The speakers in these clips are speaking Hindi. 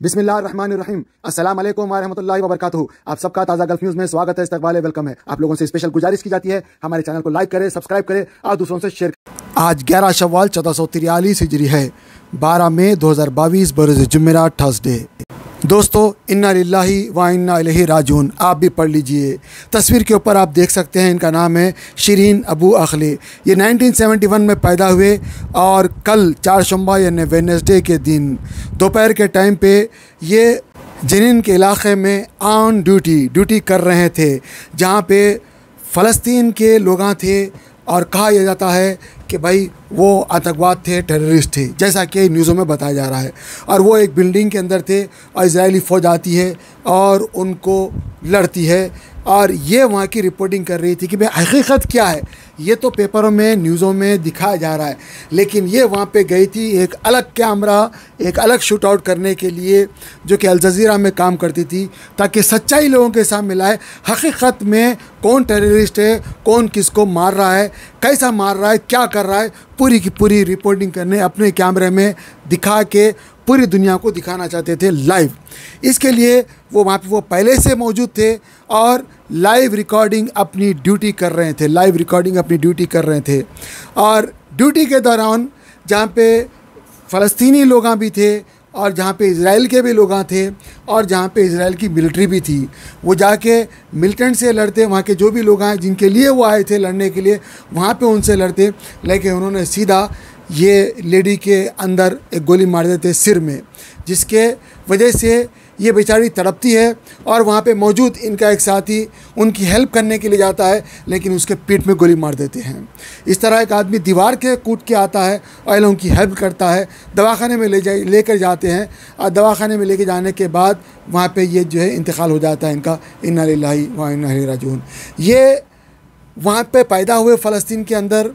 बिस्मिल्लाहिर्रहमानिर्रहीम। अस्सलाम वालेकुम वरहमतुल्लाहि वबरकातुहू। आप सबका ताज़ा गल्फ न्यूज़ में स्वागत है, इस्तकबाल है, वेलकम है। आप लोगों से स्पेशल गुजारिश की जाती है, हमारे चैनल को लाइक करें, सब्सक्राइब करें और दूसरों से शेयर करें। आज 11 शव्वाल 1443 हिजरी है, 12 मई 2022 बरोज़ जुमेरात थर्सडे। दोस्तों, इन्ना लिल्लाहि व इन्ना इलैहि राजिऊन। आप भी पढ़ लीजिए। तस्वीर के ऊपर आप देख सकते हैं, इनका नाम है शिरीन अबू अखले। ये 1971 में पैदा हुए और कल चारशंबा यानी वेडनेसडे के दिन दोपहर के टाइम पे ये जनीन के इलाक़े में ऑन ड्यूटी कर रहे थे, जहाँ पे फ़लस्तीन के लोग थे और कहा यह जाता है कि भाई वो आतंकवाद थे, टेररिस्ट थे, जैसा कि न्यूज़ों में बताया जा रहा है। और वो एक बिल्डिंग के अंदर थे और इजरायली फ़ौज आती है और उनको लड़ती है, और ये वहाँ की रिपोर्टिंग कर रही थी कि भाई हकीकत क्या है। ये तो पेपरों में, न्यूज़ों में दिखाया जा रहा है, लेकिन ये वहाँ पे गई थी एक अलग कैमरा, एक अलग शूट आउट करने के लिए, जो कि अल जज़ीरा में काम करती थी, ताकि सच्चाई लोगों के सामने लाए। हकीकत में कौन टेररिस्ट है, कौन किसको मार रहा है, कैसा मार रहा है, क्या कर रहा है, पूरी की पूरी रिपोर्टिंग करने अपने कैमरे में दिखा के पूरी दुनिया को दिखाना चाहते थे लाइव। इसके लिए वो वहाँ पे वो पहले से मौजूद थे और लाइव रिकॉर्डिंग अपनी ड्यूटी कर रहे थे। और ड्यूटी के दौरान जहाँ पे फ़लस्तीनी लोग भी थे और जहाँ पे इज़राइल के भी लोग थे और जहाँ पे इज़राइल की मिलिट्री भी थी, वो जाके मिलिटेंट से लड़ते, वहाँ के जो भी लोग हैं जिनके लिए वो आए थे लड़ने के लिए, वहाँ पे उनसे लड़ते। लेकिन उन्होंने सीधा ये लेडी के अंदर एक गोली मार देते सिर में, जिसके वजह से ये बेचारी तड़पती है। और वहाँ पे मौजूद इनका एक साथी उनकी हेल्प करने के लिए जाता है, लेकिन उसके पीठ में गोली मार देते हैं। इस तरह एक आदमी दीवार के कूद के आता है और उनकी हेल्प करता है, दवाखाने में लेकर जाते हैं, और दवाखाने में लेके जाने के बाद वहाँ पे ये जो है इंतकाल हो जाता है इनका। इन्ना लिल्लाहि व इन्ना इलैहि राजिऊन। ये वहाँ पे पैदा हुए फ़लस्तीन के अंदर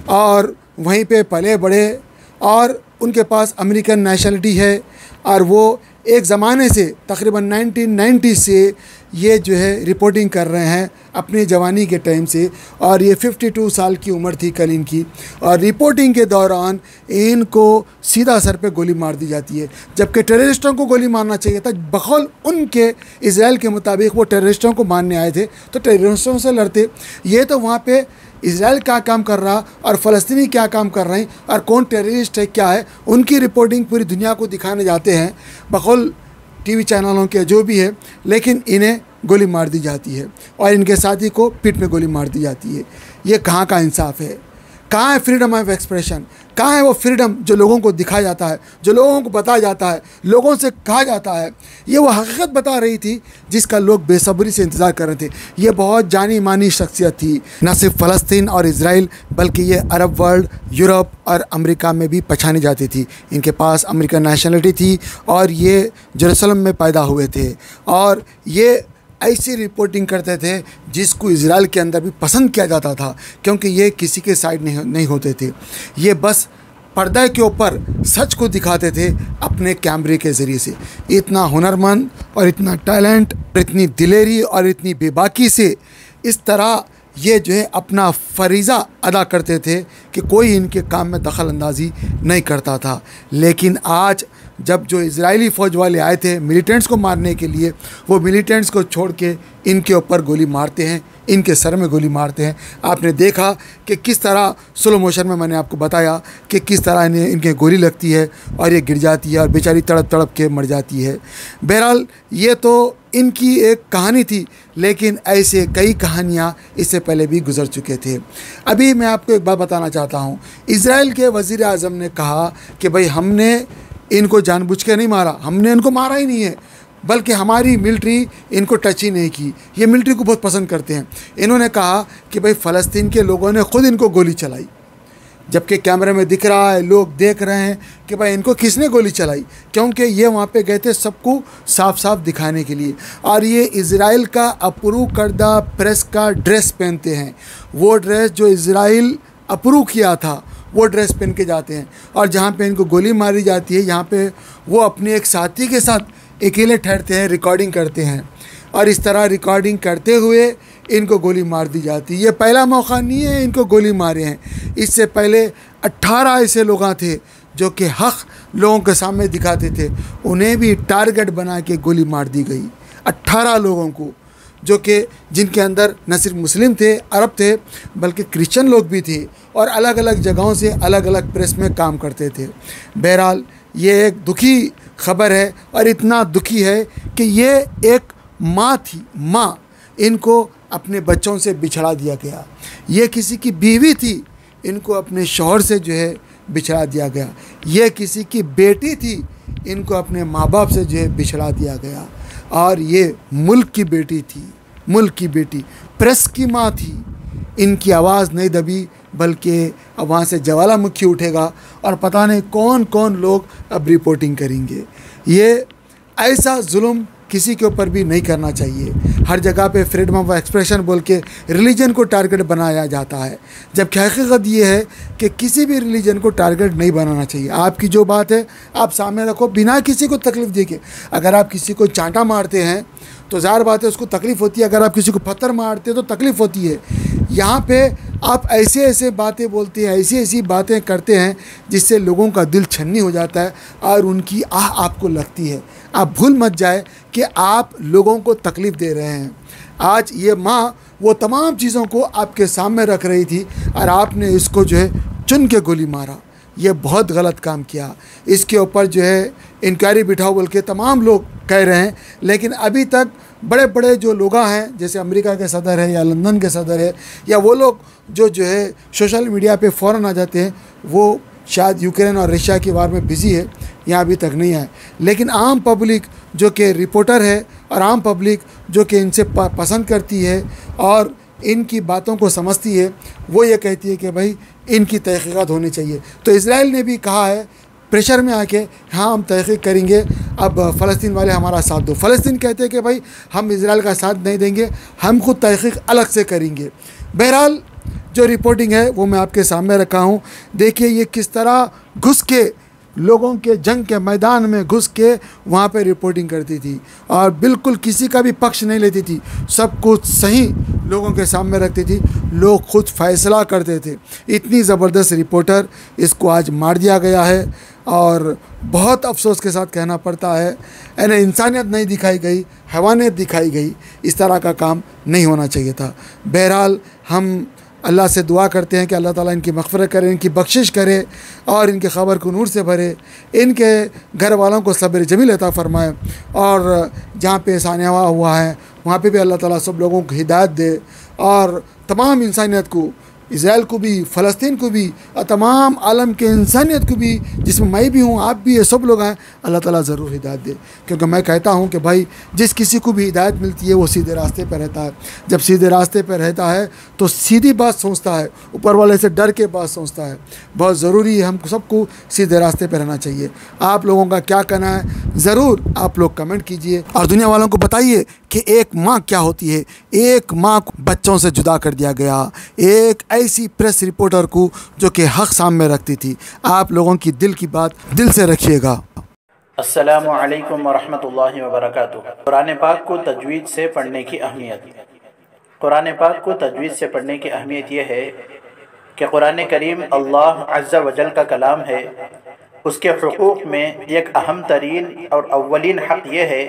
और वहीं पे पले बड़े, और उनके पास अमेरिकन नेशनलिटी है, और वो एक ज़माने से तकरीबन 1990 से ये जो है रिपोर्टिंग कर रहे हैं अपनी जवानी के टाइम से। और ये 52 साल की उम्र थी कल इनकी, और रिपोर्टिंग के दौरान इनको सीधा सर पे गोली मार दी जाती है, जबकि टेररिस्टों को गोली मारना चाहिए था। बकौल उनके इजराइल के मुताबिक वो टेररिस्टों को मारने आए थे, तो टेररिस्टों से लड़ते। ये तो वहाँ पे इजराइल क्या काम कर रहा और फ़लस्तीनी क्या काम कर रहे हैं और कौन टेररिस्ट है क्या है, उनकी रिपोर्टिंग पूरी दुनिया को दिखाने जाते हैं बकौल टीवी चैनलों के जो भी है। लेकिन इन्हें गोली मार दी जाती है और इनके साथी को पीठ में गोली मार दी जाती है। ये कहाँ का इंसाफ है? कहाँ है फ्रीडम ऑफ एक्सप्रेशन? कहाँ है वो फ्रीडम जो लोगों को दिखाया जाता है, जो लोगों को बताया जाता है, लोगों से कहा जाता है? ये वो हकीकत बता रही थी जिसका लोग बेसब्री से इंतज़ार कर रहे थे। ये बहुत जानी मानी शख्सियत थी, न सिर्फ फ़लस्तीन और इज़राइल, बल्कि ये अरब वर्ल्ड, यूरोप और अमेरिका में भी पहचानी जाती थी। इनके पास अमेरिकन नेशनलिटी थी और ये जेरूसलम में पैदा हुए थे, और ये ऐसी रिपोर्टिंग करते थे जिसको इज़राइल के अंदर भी पसंद किया जाता था, क्योंकि ये किसी के साइड नहीं होते थे। ये बस पर्दे के ऊपर सच को दिखाते थे अपने कैमरे के ज़रिए से। इतना हुनरमंद और इतना टैलेंट, इतनी दिलेरी और इतनी बेबाकी से इस तरह ये जो है अपना फरीज़ा अदा करते थे कि कोई इनके काम में दखल अंदाज़ी नहीं करता था। लेकिन आज जब जो इजरायली फ़ौज वाले आए थे मिलिटेंट्स को मारने के लिए, वो मिलिटेंट्स को छोड़ के इनके ऊपर गोली मारते हैं, इनके सर में गोली मारते हैं। आपने देखा कि किस तरह स्लो मोशन में, मैंने आपको बताया कि किस तरह इनके गोली लगती है और ये गिर जाती है और बेचारी तड़प तड़प के मर जाती है। बहरहाल ये तो इनकी एक कहानी थी, लेकिन ऐसे कई कहानियाँ इससे पहले भी गुजर चुके थे। अभी मैं आपको एक बात बताना चाहता हूँ। इज़राइल के वज़ीर आज़म ने कहा कि भाई हमने इनको जानबूझ के नहीं मारा, हमने इनको मारा ही नहीं है, बल्कि हमारी मिलिट्री इनको टच ही नहीं की। ये मिलिट्री को बहुत पसंद करते हैं। इन्होंने कहा कि भाई फ़लस्तीन के लोगों ने ख़ुद इनको गोली चलाई, जबकि कैमरे में दिख रहा है, लोग देख रहे हैं कि भाई इनको किसने गोली चलाई, क्योंकि ये वहाँ पे गए थे सबको साफ साफ दिखाने के लिए। और ये इज़राइल का अप्रूव करदा प्रेस का ड्रेस पहनते हैं, वो ड्रेस जो इज़राइल अप्रूव किया था वो ड्रेस पहन के जाते हैं। और जहाँ पे इनको गोली मारी जाती है, यहाँ पे वो अपने एक साथी के साथ अकेले ठहरते हैं, रिकॉर्डिंग करते हैं, और इस तरह रिकॉर्डिंग करते हुए इनको गोली मार दी जाती है। ये पहला मौका नहीं है इनको गोली मारे हैं, इससे पहले 18 ऐसे लोग थे जो कि हक़ लोगों के सामने दिखाते थे, उन्हें भी टारगेट बना के गोली मार दी गई। 18 लोगों को, जो कि जिनके अंदर न सिर्फ मुस्लिम थे, अरब थे, बल्कि क्रिश्चियन लोग भी थे और अलग अलग जगहों से अलग अलग प्रेस में काम करते थे। बहरहाल ये एक दुखी खबर है और इतना दुखी है कि ये एक माँ थी, माँ, इनको अपने बच्चों से बिछड़ा दिया गया। ये किसी की बीवी थी, इनको अपने शौहर से जो है बिछड़ा दिया गया। ये किसी की बेटी थी, इनको अपने माँ बाप से जो है बिछड़ा दिया गया। और ये मुल्क की बेटी थी, मुल्क की बेटी, प्रेस की माँ थी। इनकी आवाज़ नहीं दबी, बल्कि अब वहाँ से ज्वालामुखी उठेगा और पता नहीं कौन कौन लोग अब रिपोर्टिंग करेंगे। ये ऐसा जुल्म किसी के ऊपर भी नहीं करना चाहिए। हर जगह पे फ्रीडम ऑफ एक्सप्रेशन बोल के रिलीजन को टारगेट बनाया जाता है, जबकि हकीकत ये है कि किसी भी रिलीजन को टारगेट नहीं बनाना चाहिए। आपकी जो बात है आप सामने रखो बिना किसी को तकलीफ़ दे के। अगर आप किसी को चांटा मारते हैं तो ज़ाहिर बात है उसको तकलीफ़ होती है, अगर आप किसी को पत्थर मारते हैं तो तकलीफ़ होती है। यहाँ पे आप ऐसे ऐसे बातें बोलते हैं, ऐसी ऐसी बातें करते हैं जिससे लोगों का दिल छन्नी हो जाता है और उनकी आह आपको लगती है। आप भूल मत जाए कि आप लोगों को तकलीफ़ दे रहे हैं। आज ये माँ वो तमाम चीज़ों को आपके सामने रख रही थी और आपने इसको जो है चुन के गोली मारा। ये बहुत गलत काम किया। इसके ऊपर जो है इंक्वायरी बिठाओ बोल के तमाम लोग कह रहे हैं, लेकिन अभी तक बड़े बड़े जो लोग हैं, जैसे अमेरिका के सदर है या लंदन के सदर है, या वो लोग जो है सोशल मीडिया पे फ़ौरन आ जाते हैं, वो शायद यूक्रेन और रशिया के वार में बिज़ी है, यहाँ अभी तक नहीं आए। लेकिन आम पब्लिक जो कि रिपोर्टर है और आम पब्लिक जो कि इनसे पसंद करती है और इनकी बातों को समझती है, वो ये कहती है कि भाई इनकी तहक़ीक़ात होनी चाहिए। तो इज़राइल ने भी कहा है प्रेशर में आके, हाँ हम तहक़ीक़ करेंगे, अब फ़लस्तीन वाले हमारा साथ दो। फ़लस्तीन कहते हैं कि भाई हम इज़राइल का साथ नहीं देंगे, हम खुद तहक़ीक़ अलग से करेंगे। बहरहाल जो रिपोर्टिंग है वो मैं आपके सामने रखा हूँ। देखिए ये किस तरह घुस के लोगों के जंग के मैदान में घुस के वहाँ पे रिपोर्टिंग करती थी और बिल्कुल किसी का भी पक्ष नहीं लेती थी, सब कुछ सही लोगों के सामने रखती थी, लोग खुद फैसला करते थे। इतनी ज़बरदस्त रिपोर्टर, इसको आज मार दिया गया है और बहुत अफसोस के साथ कहना पड़ता है, यानी इंसानियत नहीं दिखाई गई, हैवानियत दिखाई गई। इस तरह का काम नहीं होना चाहिए था। बहरहाल हम अल्लाह से दुआ करते हैं कि अल्लाह ताला इनकी मग़फ़िरत करे, इनकी बख्शिश करे और इनके ख़बर को नूर से भरे, इनके घर वालों को सब्र जमील अता फ़रमाए और जहाँ पे सानिया हुआ है वहाँ पे भी अल्लाह ताला सब लोगों को हिदायत दे और तमाम इंसानियत को, इज़राइल को भी, फ़लस्तीन को भी और तमाम आलम के इंसानियत को भी, जिसमें मैं भी हूँ, आप भी है, सब लोग हैं, अल्लाह ताला ज़रूर हिदायत दे। क्योंकि मैं कहता हूँ कि भाई जिस किसी को भी हिदायत मिलती है वो सीधे रास्ते पर रहता है। जब सीधे रास्ते पर रहता है तो सीधी बात सोचता है, ऊपर वाले से डर के बात सोचता है। बहुत ज़रूरी है हम सबको सीधे रास्ते पर रहना चाहिए। आप लोगों का क्या कहना है ज़रूर आप लोग कमेंट कीजिए और दुनिया वालों को बताइए कि एक माँ क्या होती है। एक माँ को बच्चों से जुदा कर दिया गया, एक ऐसी प्रेस रिपोर्टर को जो कि हक़ सामने रखती थी। आप लोगों की दिल की बात दिल से रखिएगा। अस्सलामु अलैकुम वरहमतुल्लाहि वबरकातुहू। कुरान पाक को तजवीद से पढ़ने की अहमियत। कुरान पाक को तजवीद से पढ़ने की अहमियत यह है कि कुरान करीम अल्लाह अज़्ज़ा वजल का कलाम है। उसके हुकूक़ में एक अहम तरीन और अव्वलीन हक़ यह है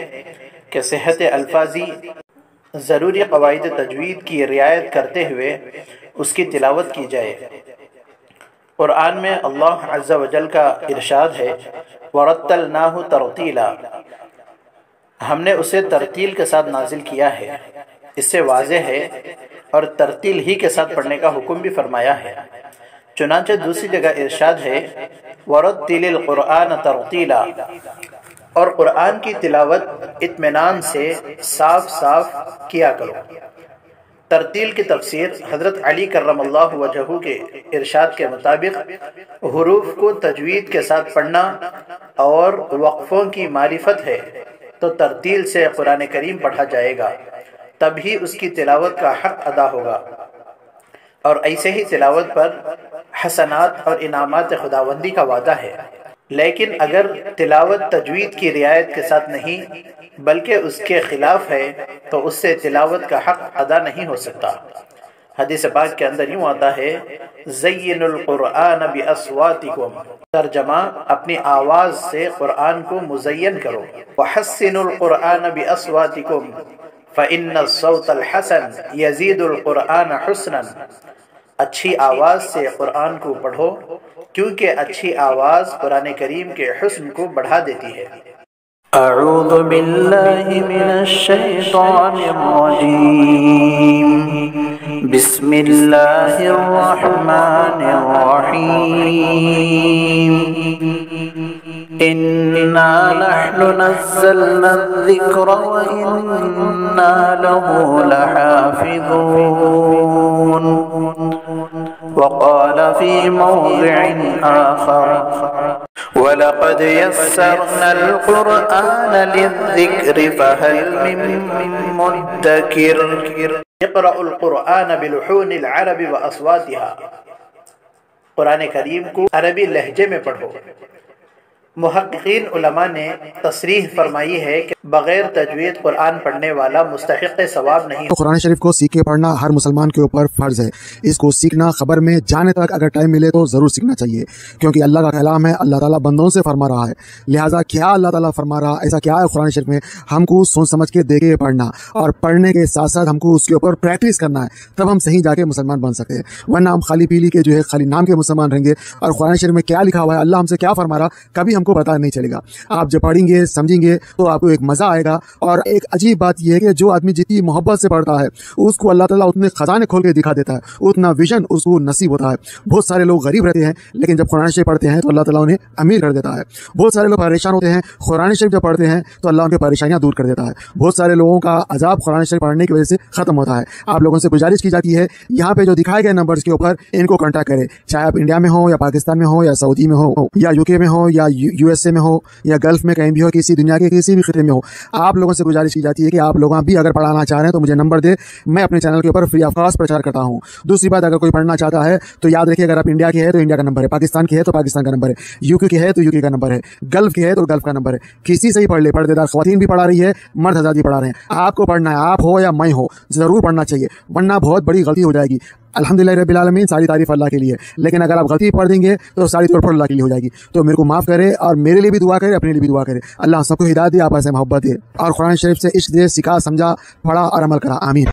कि सेहत अल्फाजी ज़रूरी क़वाइद तजवीद की रियायत करते हुए उसकी तिलावत की जाए। कुरान में अल्लाह अज़्ज़ा वजल का इरशाद है, वरत्तलनाहु तरतीला, हमने उसे तरतील के साथ नाजिल किया है। इससे वाज़ेह है और तरतील ही के साथ पढ़ने का हुक्म भी फरमाया है। चुनांचे दूसरी जगह इरशाद है, वरत्तिलिल कुरआन तरतीला, और कुरान की तिलावत इत्मीनान से साफ साफ किया करो। तरतील की तफसीर हज़रत अली कर्रमल्लाहु वजहू के इरशाद के मुताबिक हुरूफ को तजवीद के साथ पढ़ना और वक्फ़ों की मारिफत है तो तरतील से कुरान करीम पढ़ा जाएगा, तभी उसकी तिलावत का हक़ अदा होगा। और ऐसे ही तिलावत पर हसनात और इनामात खुदावंदी का वादा है। लेकिन अगर तिलावत तजवीद की रियायत के साथ नहीं बल्कि उसके खिलाफ है तो उससे तिलावत का हक़ अदा नहीं हो सकता। हदीस पाक के अंदर यूँ आता है, ज़य्यिनुल कुरआन बिअस्वातिकुम, तर्जमा, अपनी आवाज़ से कुरान को मुज़य्यन करो। वहस्सिनुल कुरान बिअस्वातिकुम फ़इन्नस्सौतल हसन यज़ीदुल कुरान हुस्नन। अच्छी आवाज़ से कुरान को पढ़ो क्योंकि अच्छी आवाज़ कुरान करीम के हुस्न को बढ़ा देती है। अऊज़ु बिल्लाहि मिनश शैतानिर रजीम। बिस्मिल्लाहिर रहमानिर रहीम। इन्ना नहनु नज़्ज़लना ज़िक्र व इन्ना लहू लहाफ़िज़ून। वक़ाल फ़ी मौज़िइन आख़र वलक़द यस्सरनल क़ुरआन लिज़्ज़िक्रि फ़हल मिन मुद्दकिर। इक़रउल क़ुरआन बिलुहूनिल अरबि व अस्वातिहा। कुरान करीम को अरबी लहजे में पढ़ो। मुहक्किकीन उलमा ने तसरीह फरमाई है कि बगैर तजवीद कुरान पढ़ने वाला मुस्तहिक़ सवाब नहीं। तो कुरान शरीफ को सीख के पढ़ना हर मुसलमान के ऊपर फ़र्ज़ है। इसको सीखना खबर में जाने तक अगर टाइम मिले तो ज़रूर सीखना चाहिए, क्योंकि अल्लाह का कलाम है। अल्लाह ताला बंदों से फरमा रहा है, लिहाजा क्या अल्लाह ताला फरमा रहा, ऐसा क्या है कुरान शरीफ में, हमको सोच समझ के देख के पढ़ना और पढ़ने के साथ साथ हमको उसके ऊपर प्रैक्टिस करना है, तब हम सही जाके मुसलमान बन सकते हैं। वरना हम खाली पीली के जो है खाली नाम के मुसलमान रहेंगे और कुरान शरीफ में क्या लिखा हुआ है, अल्लाह हमसे क्या फरमा रहा, कभी हमको पता नहीं चलेगा। आप जब पढ़ेंगे समझेंगे तो आपको एक मजा आएगा। और एक अजीब बात यह है कि जो आदमी जितनी मोहब्बत से पढ़ता है उसको अल्लाह ताला उतने खजाने खोल के दिखा देता है, उतना विजन उसको नसीब होता है। बहुत सारे लोग गरीब रहते हैं लेकिन जब कुरान शरीफ पढ़ते हैं तो अल्लाह ताला उन्हें अमीर कर देता है। बहुत सारे लोग परेशान होते हैं, कुरान शरीफ जब पढ़ते हैं तो अल्लाह उनकी परेशानियां दूर कर देता है। बहुत सारे लोगों का अजाब कुरान शरीफ पढ़ने की वजह से खत्म होता है। आप लोगों से गुजारिश की जाती है, यहाँ पे जो दिखाए गए नंबर्स के ऊपर इनको कॉन्टैक्ट करें, चाहे आप इंडिया में हो या पाकिस्तान में हो या सऊदी में हो या यूके में हो या यूएसए में हो या गल्फ में कहीं भी हो, किसी दुनिया के किसी भी खिते में हो। आप लोगों से गुजारिश की जाती है कि आप लोग भी अगर पढ़ाना चाह रहे हैं तो मुझे नंबर दे, मैं अपने चैनल के ऊपर फ्री ऑफ कॉस्ट प्रचार करता हूँ। दूसरी बात, अगर कोई पढ़ना चाहता है तो याद रखिए, अगर आप इंडिया के हैं तो इंडिया का नंबर है, पाकिस्तान के है तो पाकिस्तान का नंबर है, यूके के है तो यूके का नंबर है, गल्फ के है तो गल्फ का नंबर है। किसी से ही पढ़ ले, पर्देदार ख़वातीन भी पढ़ा रही है, मर्द हज़रात भी पढ़ा रहे हैं। आपको पढ़ना है, आप हो या मैं हो, ज़रूर पढ़ना चाहिए, वरना बहुत बड़ी गलती हो जाएगी। अल्हम्दुलिल्लाह रब्बिल आलमीन, सारी तारीफ अल्लाह के लिए, लेकिन अगर आप गलती पढ़ देंगे तो सारी तौर पर अल्लाह के लिए हो जाएगी। तो मेरे को माफ़ करे और मेरे लिए भी दुआ करे, अपने लिए भी दुआ करे। अल्लाह सबको हिदायत दे, आप ऐसे मोहब्बत दे और कुरान शरीफ से इश्क दे, सिखा, समझा, पढ़ा और अमल करा। आमीन।